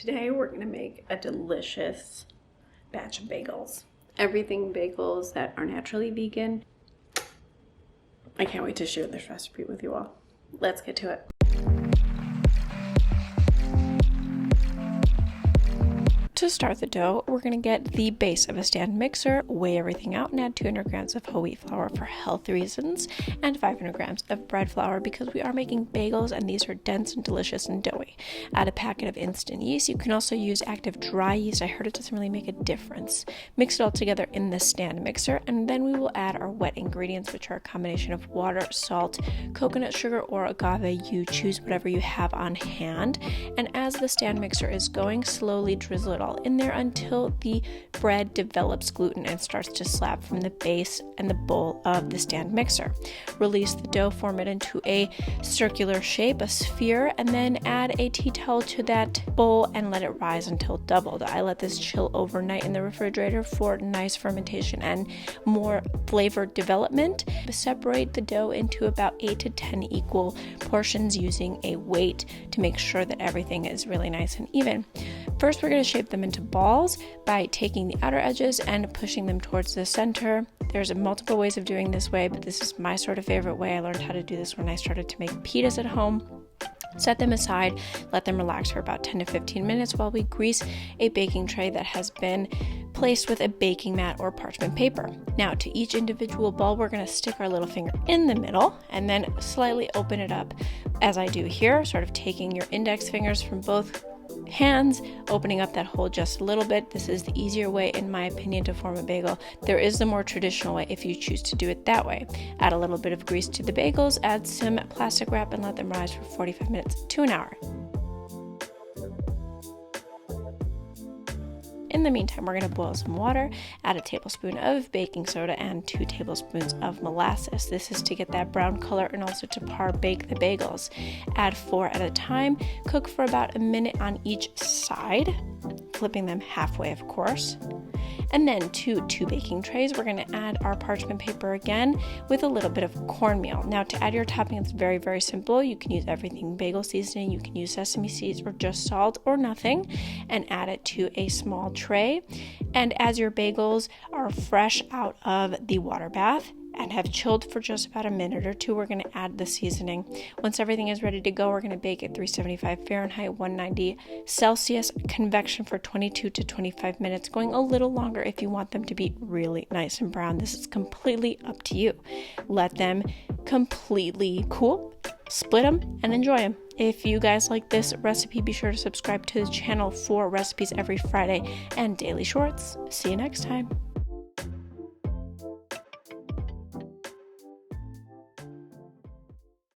Today we're going to make a delicious batch of bagels. Everything bagels that are naturally vegan. I can't wait to share this recipe with you all. Let's get to it. To start the dough, we're going to get the base of a stand mixer, weigh everything out, and add 200 grams of whole wheat flour for health reasons, and 500 grams of bread flour because we are making bagels and these are dense and delicious and doughy. Add a packet of instant yeast. You can also use active dry yeast. I heard it doesn't really make a difference. Mix it all together in the stand mixer, and then we will add our wet ingredients, which are a combination of water, salt, coconut sugar, or agave. You choose whatever you have on hand. And as the stand mixer is going, slowly drizzle it all in there until the bread develops gluten and starts to slap from the base and the bowl of the stand mixer. Release the dough, form it into a circular shape, a sphere, and then add a tea towel to that bowl and let it rise until doubled. I let this chill overnight in the refrigerator for nice fermentation and more flavor development. Separate the dough into about 8 to 10 equal portions using a weight to make sure that everything is really nice and even. First, we're going to shape them into balls by taking the outer edges and pushing them towards the center. There's multiple ways of doing this way, but this is my sort of favorite way. I learned how to do this when I started to make pitas at home. Set them aside, let them relax for about 10 to 15 minutes while we grease a baking tray that has been placed with a baking mat or parchment paper. Now, to each individual ball, we're going to stick our little finger in the middle and then slightly open it up, as I do here, sort of taking your index fingers from both hands, opening up that hole just a little bit. This is the easier way, in my opinion, to form a bagel. There is the more traditional way if you choose to do it that way. Add a little bit of grease to the bagels, add some plastic wrap, and let them rise for 45 minutes to an hour. In the meantime, we're going to boil some water, add a tablespoon of baking soda and 2 tablespoons of molasses. This is to get that brown color and also to par bake the bagels. Add 4 at a time. Cook for about a minute on each side, flipping them halfway, of course. And then to 2 baking trays, we're going to add our parchment paper again with a little bit of cornmeal. Now, to add your topping, it's very, very simple. You can use everything bagel seasoning. You can use sesame seeds or just salt or nothing, and add it to a small tray. And as your bagels are fresh out of the water bath and have chilled for just about a minute or two, we're going to add the seasoning. Once everything is ready to go, we're going to bake at 375 Fahrenheit, 190 Celsius, convection for 22 to 25 minutes, going a little longer if you want them to be really nice and brown. This is completely up to you. Let them completely cool, split them, and enjoy them. If you guys like this recipe, be sure to subscribe to the channel for recipes every Friday and daily shorts. See you next time.